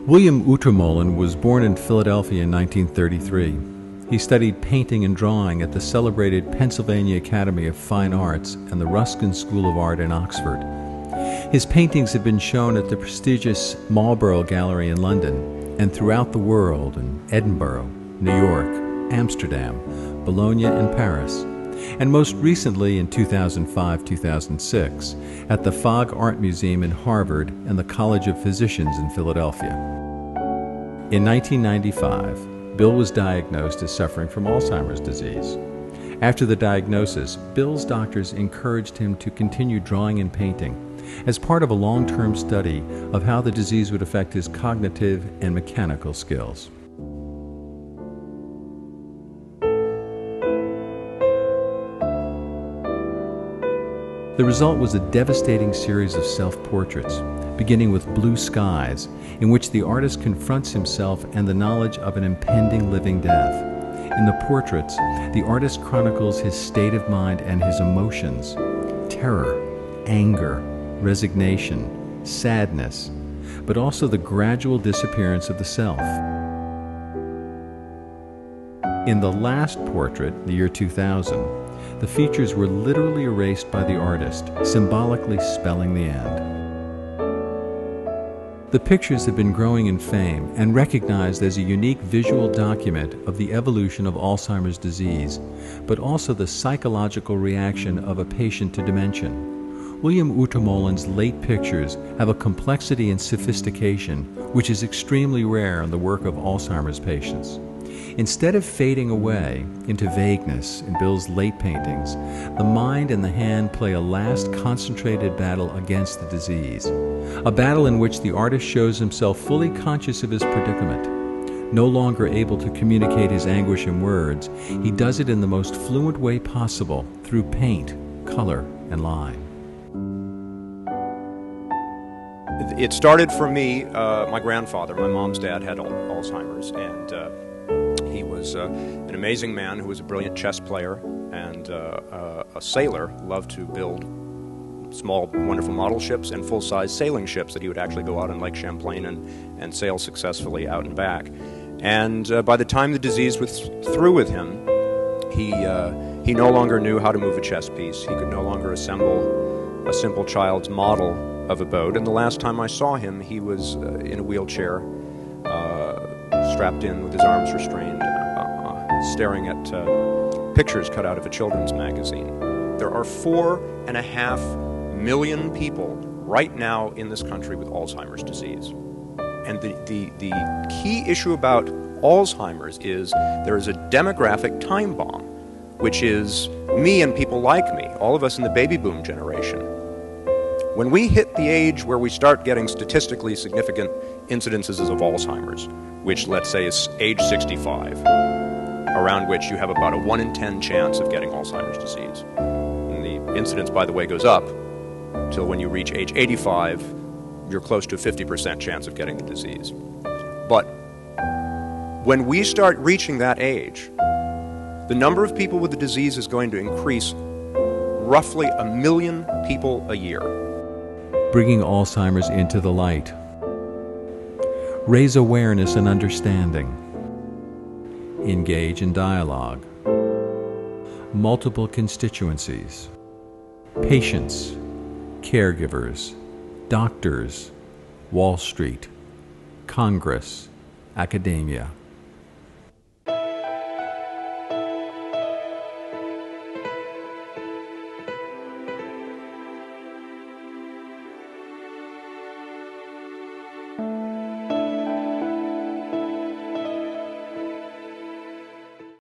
William Utermohlen was born in Philadelphia in 1933. He studied painting and drawing at the celebrated Pennsylvania Academy of Fine Arts and the Ruskin School of Art in Oxford. His paintings have been shown at the prestigious Marlborough Gallery in London and throughout the world in Edinburgh, New York, Amsterdam, Bologna, and Paris, and most recently in 2005-2006 at the Fogg Art Museum in Harvard and the College of Physicians in Philadelphia. In 1995, Bill was diagnosed as suffering from Alzheimer's disease. After the diagnosis, Bill's doctors encouraged him to continue drawing and painting as part of a long-term study of how the disease would affect his cognitive and mechanical skills. The result was a devastating series of self-portraits, beginning with Blue Skies, in which the artist confronts himself and the knowledge of an impending living death. In the portraits, the artist chronicles his state of mind and his emotions: terror, anger, resignation, sadness, but also the gradual disappearance of the self. In the last portrait, the year 2000, the features were literally erased by the artist, symbolically spelling the end. The pictures have been growing in fame and recognized as a unique visual document of the evolution of Alzheimer's disease, but also the psychological reaction of a patient to dementia. William Utermohlen's late pictures have a complexity and sophistication which is extremely rare in the work of Alzheimer's patients. Instead of fading away into vagueness in Bill's late paintings, the mind and the hand play a last concentrated battle against the disease, a battle in which the artist shows himself fully conscious of his predicament. No longer able to communicate his anguish in words, he does it in the most fluent way possible through paint, color, and line. It started for me, my grandfather, my mom's dad, had Alzheimer's, and he was an amazing man who was a brilliant chess player and a sailor, loved to build small, wonderful model ships and full-size sailing ships that he would actually go out on Lake Champlain and sail successfully out and back. And by the time the disease was through with him, he no longer knew how to move a chess piece. He could no longer assemble a simple child's model of a boat. And the last time I saw him, he was in a wheelchair, strapped in with his arms restrained, staring at pictures cut out of a children's magazine. There are 4.5 million people right now in this country with Alzheimer's disease. And the key issue about Alzheimer's is there is a demographic time bomb, which is me and people like me, all of us in the baby boom generation. When we hit the age where we start getting statistically significant incidences of Alzheimer's, which let's say is age 65, around which you have about a 1 in 10 chance of getting Alzheimer's disease. And the incidence, by the way, goes up till when you reach age 85, you're close to a 50% chance of getting the disease. But when we start reaching that age, the number of people with the disease is going to increase roughly 1 million people a year. Bringing Alzheimer's into the light. Raise awareness and understanding. Engage in dialogue. Multiple constituencies. Patients, caregivers, doctors, Wall Street, Congress, academia.